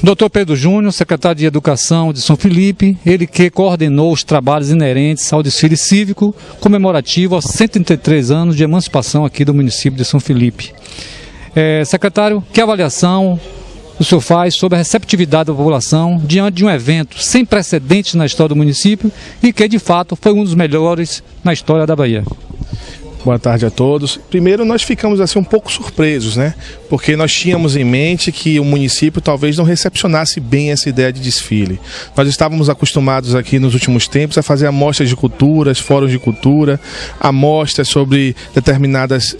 Dr. Pedro Júnior, secretário de Educação de São Felipe, ele que coordenou os trabalhos inerentes ao desfile cívico comemorativo aos 133 anos de emancipação aqui do município de São Felipe. Secretário, que avaliação o senhor faz sobre a receptividade da população diante de um evento sem precedentes na história do município e que, de fato, foi um dos melhores na história da Bahia? Boa tarde a todos. Primeiro, nós ficamos assim um pouco surpresos, né? Porque nós tínhamos em mente que o município talvez não recepcionasse bem essa ideia de desfile. Nós estávamos acostumados aqui nos últimos tempos a fazer amostras de culturas, fóruns de cultura, amostras sobre determinadas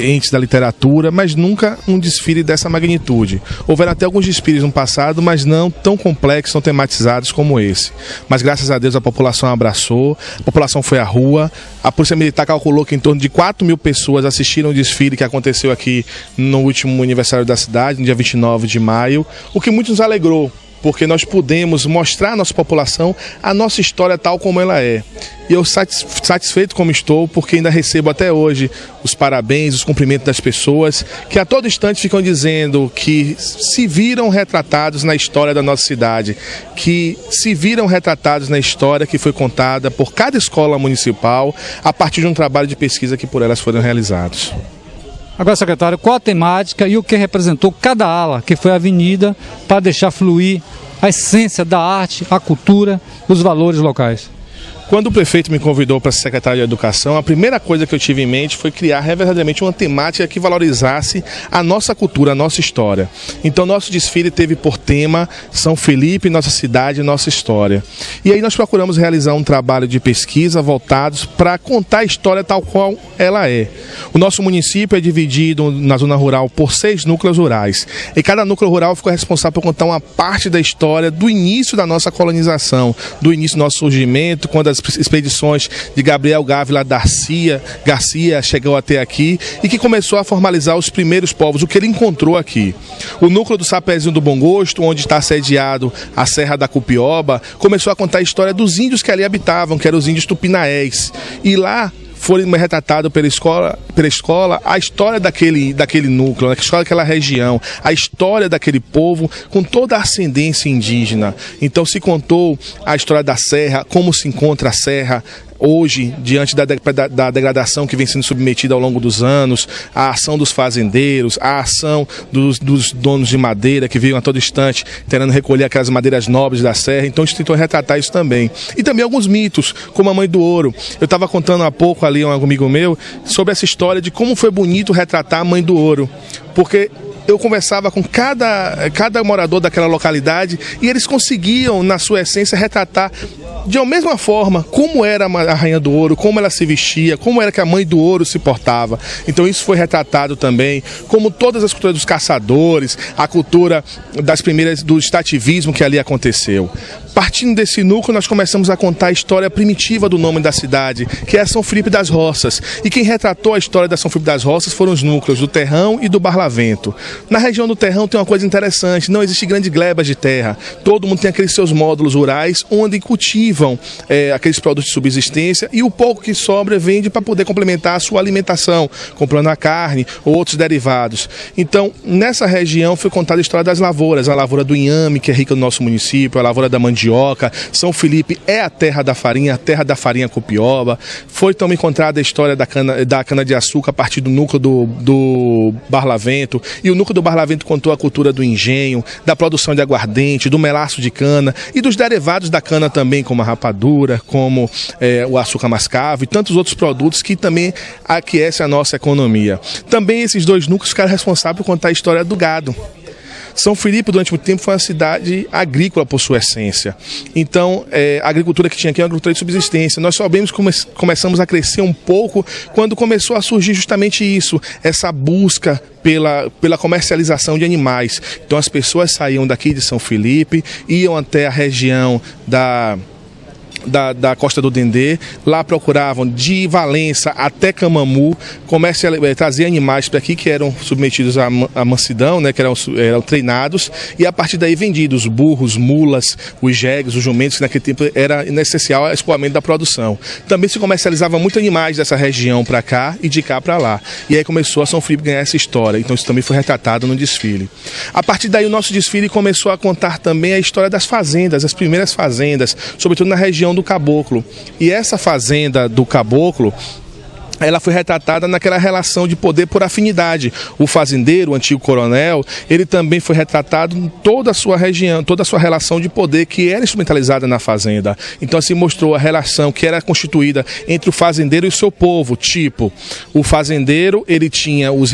entes da literatura, mas nunca um desfile dessa magnitude. Houveram até alguns desfiles no passado, mas não tão complexos, tão tematizados como esse. Mas graças a Deus a população abraçou, a população foi à rua, a Polícia Militar calculou que em torno de 4.000 pessoas assistiram o desfile que aconteceu aqui no último aniversário da cidade, no dia 29 de maio, o que muito nos alegrou, porque nós pudemos mostrar à nossa população a nossa história tal como ela é. E eu satisfeito como estou, porque ainda recebo até hoje os parabéns, os cumprimentos das pessoas, que a todo instante ficam dizendo que se viram retratados na história da nossa cidade, que se viram retratados na história que foi contada por cada escola municipal, a partir de um trabalho de pesquisa que por elas foram realizados. Agora, secretário, qual a temática e o que representou cada ala, que foi a avenida, para deixar fluir a essência da arte, a cultura, os valores locais? Quando o prefeito me convidou para ser secretário de Educação, a primeira coisa que eu tive em mente foi criar verdadeiramente uma temática que valorizasse a nossa cultura, a nossa história. Então, nosso desfile teve por tema São Felipe, nossa cidade, nossa história. E aí nós procuramos realizar um trabalho de pesquisa voltados para contar a história tal qual ela é. O nosso município é dividido na zona rural por 6 núcleos rurais. E cada núcleo rural ficou responsável por contar uma parte da história do início da nossa colonização, do início do nosso surgimento, quando as expedições de Gabriel Gávila Garcia chegou até aqui e que começou a formalizar os primeiros povos, o que ele encontrou aqui. O núcleo do Sapézinho do Bom Gosto, onde está sediado a Serra da Cupioba, começou a contar a história dos índios que ali habitavam, que eram os índios tupinaés. E lá foi retratado pela escola a história daquele núcleo, a história daquela região, a história daquele povo com toda a ascendência indígena. Então se contou a história da serra, como se encontra a serra hoje, diante da degradação que vem sendo submetida ao longo dos anos, a ação dos fazendeiros, a ação dos donos de madeira que vivem a todo instante tentando recolher aquelas madeiras nobres da serra. Então a gente tentou retratar isso também. E também alguns mitos, como a Mãe do Ouro. Eu estava contando há pouco ali um amigo meu sobre essa história de como foi bonito retratar a Mãe do Ouro, porque eu conversava com cada morador daquela localidade e eles conseguiam, na sua essência, retratar de uma mesma forma como era a Rainha do Ouro, como ela se vestia, como era que a Mãe do Ouro se portava. Então isso foi retratado também, como todas as culturas dos caçadores, a cultura das primeiras do extrativismo que ali aconteceu. Partindo desse núcleo, nós começamos a contar a história primitiva do nome da cidade, que é São Felipe das Roças. E quem retratou a história da São Felipe das Roças foram os núcleos do Terrão e do Barlavento. Na região do Terrão tem uma coisa interessante, não existe grandes glebas de terra. Todo mundo tem aqueles seus módulos rurais onde cultivam aqueles produtos de subsistência e o pouco que sobra vende para poder complementar a sua alimentação, comprando a carne ou outros derivados. Então, nessa região foi contada a história das lavouras, a lavoura do inhame, que é rica no nosso município, a lavoura da mandioca. São Felipe é a terra da farinha cupioba. Foi também encontrada a história da cana-de-açúcar a partir do núcleo do Barlavento, e o núcleo do Barlavento contou a cultura do engenho, da produção de aguardente, do melaço de cana e dos derivados da cana também, como a rapadura, como o açúcar mascavo e tantos outros produtos que também aquecem a nossa economia. Também esses dois núcleos ficaram responsáveis por contar a história do gado. São Felipe, durante muito tempo, foi uma cidade agrícola por sua essência. Então, a agricultura que tinha aqui é uma agricultura de subsistência. Nós sabemos que começamos a crescer um pouco quando começou a surgir justamente isso, essa busca pela comercialização de animais. Então, as pessoas saíam daqui de São Felipe, iam até a região da Costa do Dendê. Lá procuravam de Valença até Camamu, trazer animais para aqui que eram submetidos à mansidão, né, que eram treinados, e a partir daí vendidos burros, mulas, os jegues, os jumentos, que naquele tempo era essencial ao escoamento da produção. Também se comercializava muito animais dessa região para cá e de cá para lá. E aí começou a São Felipe ganhar essa história. Então isso também foi retratado no desfile. A partir daí o nosso desfile começou a contar também a história das fazendas, as primeiras fazendas, sobretudo na região do Caboclo. E essa fazenda do Caboclo, ela foi retratada naquela relação de poder por afinidade. O fazendeiro, o antigo coronel, ele também foi retratado em toda a sua região, toda a sua relação de poder que era instrumentalizada na fazenda. Então assim mostrou a relação que era constituída entre o fazendeiro e o seu povo. Tipo, o fazendeiro, ele tinha os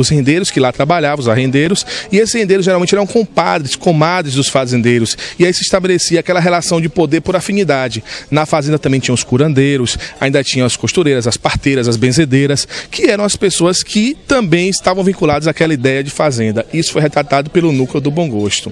rendeiros que lá trabalhavam, os arrendeiros, e esses rendeiros geralmente eram compadres, comadres dos fazendeiros. E aí se estabelecia aquela relação de poder por afinidade. Na fazenda também tinha os curandeiros, ainda tinha as costureiras, as parteiras, as benzedeiras, que eram as pessoas que também estavam vinculadas àquela ideia de fazenda. Isso foi retratado pelo núcleo do Bom Gosto.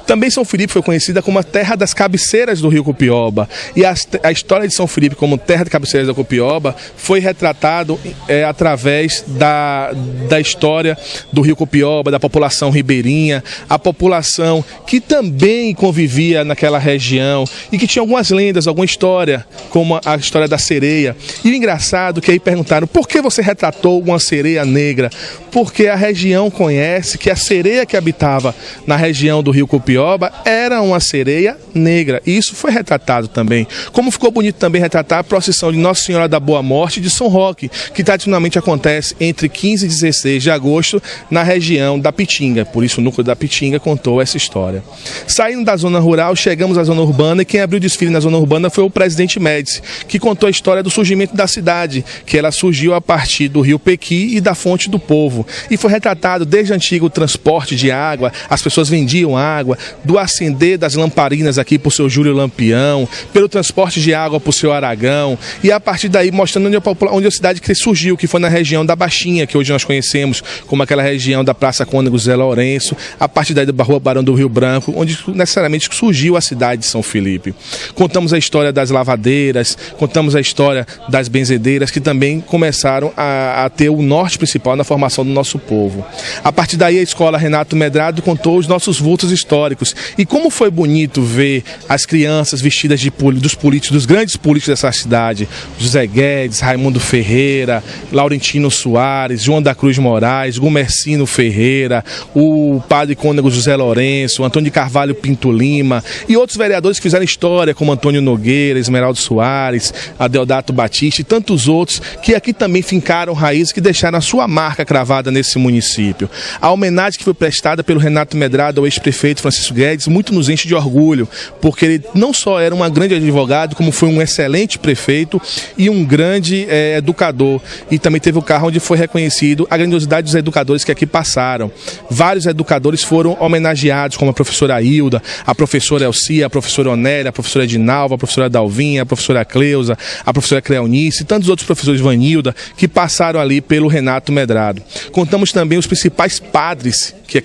Também São Felipe foi conhecida como a terra das cabeceiras do Rio Cupioba, e a história de São Felipe como terra de cabeceiras do Cupioba foi retratado através da história do Rio Cupioba, da população ribeirinha, a população que também convivia naquela região e que tinha algumas lendas, alguma história, como a história da sereia. E o engraçado é que aí perguntaram: por que você retratou uma sereia negra? Porque a região conhece que a sereia que habitava na região do Rio Cupioba era uma sereia negra. E isso foi retratado também. Como ficou bonito também retratar a procissão de Nossa Senhora da Boa Morte de São Roque, que tradicionalmente acontece entre 15 e 16 de agosto na região da Pitinga. Por isso o núcleo da Pitinga contou essa história. Saindo da zona rural, chegamos à zona urbana, e quem abriu o desfile na zona urbana foi o presidente Médici, que contou a história do surgimento da cidade, que ela surgiu a partir do rio Pequi e da Fonte do Povo. E foi retratado desde antigo o transporte de água, as pessoas vendiam água, do acender das lamparinas aqui por seu Júlio Lampião, pelo transporte de água por seu Aragão, e a partir daí mostrando onde a cidade surgiu, que foi na região da Baixinha, que hoje nós conhecemos como aquela região da Praça Cônego Zé Lourenço, a partir daí da Rua Barão do Rio Branco, onde necessariamente surgiu a cidade de São Felipe. Contamos a história das lavadeiras, contamos a história das benzedeiras, que também começaram a ter o norte principal na formação do nosso povo. A partir daí a escola Renato Medrado contou os nossos vultos históricos. E como foi bonito ver as crianças vestidas dos políticos, dos grandes políticos dessa cidade: José Guedes, Raimundo Ferreira, Laurentino Soares, João da Cruz Moraes, Gumercino Ferreira, o padre cônego José Lourenço, Antônio de Carvalho Pinto Lima e outros vereadores que fizeram história, como Antônio Nogueira, Esmeraldo Soares, Adeodato Batista e tantos outros, que aqui também fincaram raízes, que deixaram a sua marca cravada nesse município. A homenagem que foi prestada pelo Renato Medrado ao ex-prefeito Francisco Guedes muito nos enche de orgulho, porque ele não só era um grande advogado, como foi um excelente prefeito e um grande educador. E também teve o carro onde foi reconhecido a grandiosidade dos educadores que aqui passaram. Vários educadores foram homenageados, como a professora Hilda, a professora Elcia, a professora Onélia, a professora Edinalva, a professora Dalvinha, a professora Cleusa, a professora Cleonice e tantos outros professores, Vanilda, que passaram ali pelo Renato Medrado. Contamos também os principais padres que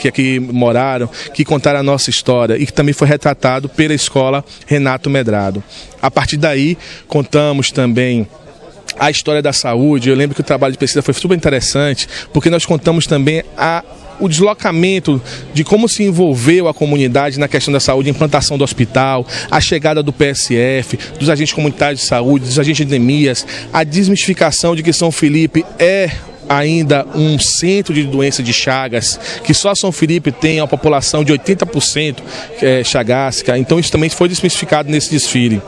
aqui moraram, que contaram a nossa história e que também foi retratado pela escola Renato Medrado. A partir daí, contamos também a história da saúde. Eu lembro que o trabalho de pesquisa foi super interessante, porque nós contamos também o deslocamento de como se envolveu a comunidade na questão da saúde, a implantação do hospital, a chegada do PSF, dos agentes comunitários de saúde, dos agentes de endemias, a desmistificação de que São Felipe é ainda um centro de doença de Chagas, que só São Felipe tem uma população de 80% chagásica. Então isso também foi desmistificado nesse desfile.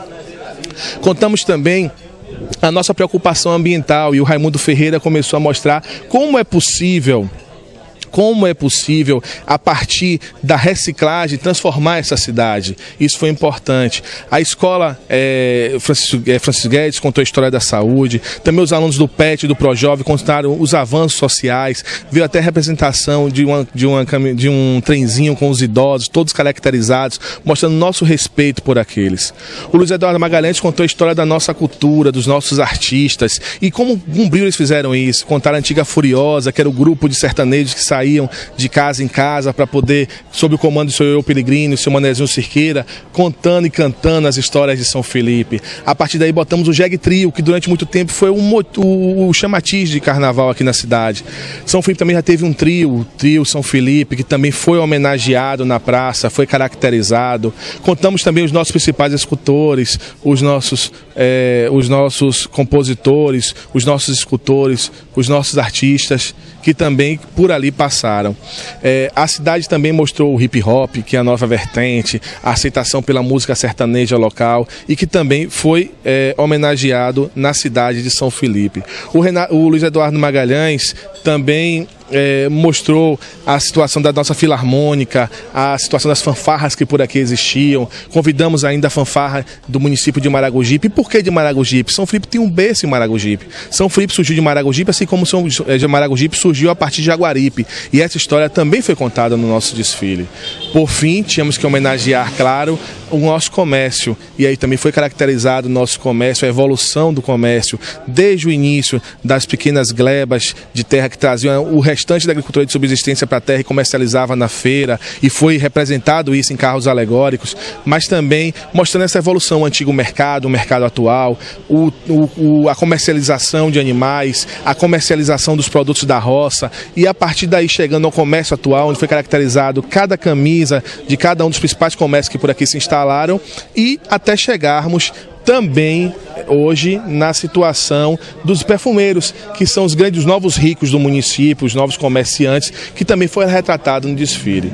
Contamos também a nossa preocupação ambiental, e o Raimundo Ferreira começou a mostrar como é possível, a partir da reciclagem, transformar essa cidade. Isso foi importante. A escola Francisco Guedes contou a história da saúde. Também os alunos do PET e do Projove contaram os avanços sociais. Veio até a representação de um trenzinho com os idosos, todos caracterizados, mostrando nosso respeito por aqueles. O Luiz Eduardo Magalhães contou a história da nossa cultura, dos nossos artistas, e como com brilho eles fizeram isso. Contaram a Antiga Furiosa, que era o grupo de sertanejos que saíam de casa em casa para poder, sob o comando do seu Eu Peregrino, seu Manezinho Cirqueira, contando e cantando as histórias de São Felipe. A partir daí botamos o Jegue Trio, que durante muito tempo foi o chamatiz de carnaval aqui na cidade. São Felipe também já teve um trio, o Trio São Felipe, que também foi homenageado na praça, foi caracterizado. Contamos também os nossos principais escultores, os nossos compositores, os nossos escultores, os nossos artistas, que também por ali passaram. A cidade também mostrou o hip hop, que é a nova vertente, a aceitação pela música sertaneja local e que também foi homenageado na cidade de São Felipe. O Luiz Eduardo Magalhães também mostrou a situação da nossa filarmônica, a situação das fanfarras que por aqui existiam. Convidamos ainda a fanfarra do município de Maragogipe. E por que de Maragogipe? São Felipe tem um berço em Maragogipe. São Felipe surgiu de Maragogipe, assim como Maragogipe surgiu a partir de Jaguaripe. E essa história também foi contada no nosso desfile. Por fim, tínhamos que homenagear, claro, o nosso comércio. E aí também foi caracterizado o nosso comércio, a evolução do comércio, desde o início das pequenas glebas de terra que traziam o restante da agricultura de subsistência para a terra e comercializava na feira, e foi representado isso em carros alegóricos, mas também mostrando essa evolução, o antigo mercado, o mercado atual, a comercialização de animais, a comercialização dos produtos da roça, e a partir daí chegando ao comércio atual, onde foi caracterizado cada camisa de cada um dos principais comércios que por aqui se instalaram, e até chegarmos também hoje na situação dos perfumeiros, que são os grandes novos ricos do município, os novos comerciantes, que também foi retratado no desfile.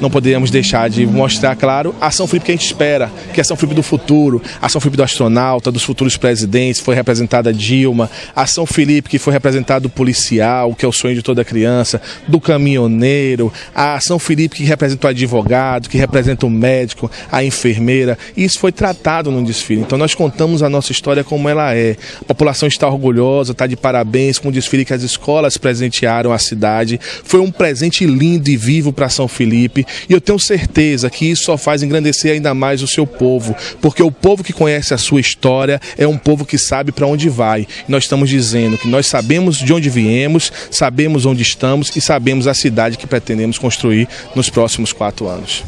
Não poderíamos deixar de mostrar, claro, a São Felipe que a gente espera, que é a São Felipe do futuro, a São Felipe do astronauta, dos futuros presidentes, foi representada Dilma, a São Felipe que foi representado o policial, que é o sonho de toda criança, do caminhoneiro, a São Felipe que representa o advogado, que representa o médico, a enfermeira, e isso foi tratado no desfile. Então nós contamos a nossa história como ela é. A população está orgulhosa, está de parabéns com o desfile que as escolas presentearam à cidade. Foi um presente lindo e vivo para São Felipe. E eu tenho certeza que isso só faz engrandecer ainda mais o seu povo, porque o povo que conhece a sua história é um povo que sabe para onde vai. E nós estamos dizendo que nós sabemos de onde viemos, sabemos onde estamos e sabemos a cidade que pretendemos construir nos próximos 4 anos.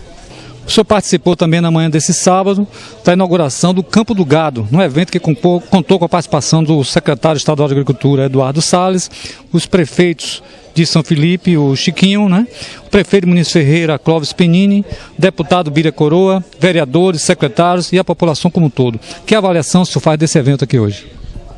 O senhor participou também na manhã desse sábado da inauguração do Campo do Gado, num evento que contou com a participação do secretário estadual de Agricultura, Eduardo Salles, os prefeitos de São Felipe, o Chiquinho, né? O prefeito Muniz Ferreira, Clóvis Penini, deputado Bira Coroa, vereadores, secretários e a população como um todo. Que avaliação o senhor faz desse evento aqui hoje?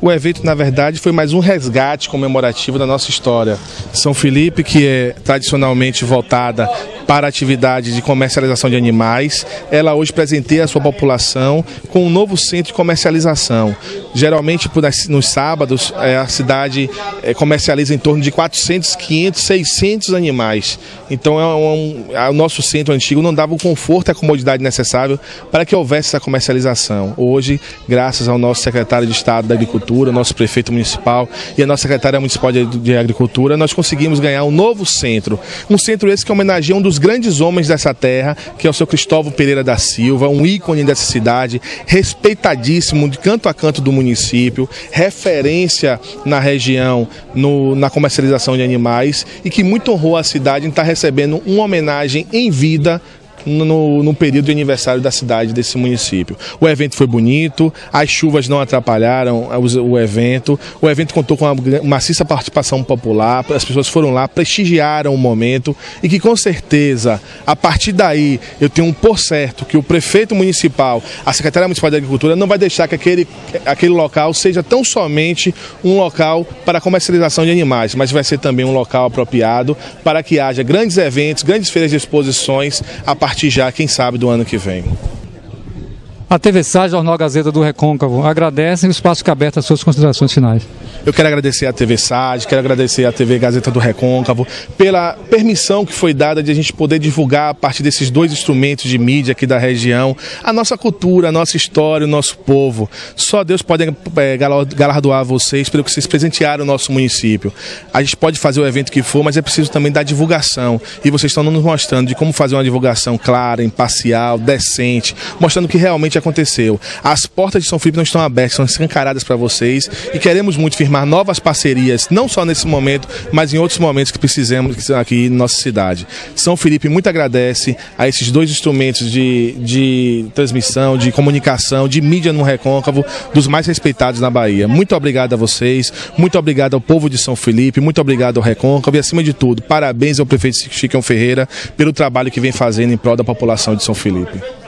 O evento, na verdade, foi mais um resgate comemorativo da nossa história. São Felipe, que é tradicionalmente voltada para a atividade de comercialização de animais, ela hoje presenteia a sua população com um novo centro de comercialização. Geralmente, nos sábados, a cidade comercializa em torno de 400, 500, 600 animais. Então, o nosso centro antigo não dava o conforto e a comodidade necessável para que houvesse essa comercialização. Hoje, graças ao nosso secretário de Estado da Agricultura, nosso prefeito municipal e a nossa secretária municipal de Agricultura, nós conseguimos ganhar um novo centro. Um centro esse que homenageia um dos grandes homens dessa terra, que é o seu Cristóvão Pereira da Silva, um ícone dessa cidade, respeitadíssimo de canto a canto do município, referência na região na comercialização de animais e que muito honrou a cidade em estar recebendo uma homenagem em vida no período de aniversário da cidade, desse município. O evento foi bonito, as chuvas não atrapalharam o evento contou com uma maciça participação popular, as pessoas foram lá, prestigiaram o momento e que com certeza, a partir daí, eu tenho por certo que o prefeito municipal, a secretária municipal de Agricultura não vai deixar que aquele local seja tão somente um local para comercialização de animais, mas vai ser também um local apropriado para que haja grandes eventos, grandes feiras de exposições a partir já, quem sabe, do ano que vem. A TV SAD, Jornal Gazeta do Recôncavo, agradece e o espaço fica aberto às suas considerações finais. Eu quero agradecer à TV SAD, quero agradecer à TV Gazeta do Recôncavo pela permissão que foi dada de a gente poder divulgar a partir desses 2 instrumentos de mídia aqui da região a nossa cultura, a nossa história, o nosso povo. Só Deus pode galardoar vocês pelo que vocês presentearam o nosso município. A gente pode fazer o evento que for, mas é preciso também dar divulgação. E vocês estão nos mostrando de como fazer uma divulgação clara, imparcial, decente, mostrando que realmente aconteceu. As portas de São Felipe não estão abertas, são escancaradas para vocês e queremos muito firmar novas parcerias, não só nesse momento, mas em outros momentos que precisamos aqui na nossa cidade. São Felipe muito agradece a esses dois instrumentos de transmissão, de comunicação, de mídia no Recôncavo, dos mais respeitados na Bahia. Muito obrigado a vocês, muito obrigado ao povo de São Felipe, muito obrigado ao Recôncavo e, acima de tudo, parabéns ao prefeito Chicão Ferreira pelo trabalho que vem fazendo em prol da população de São Felipe.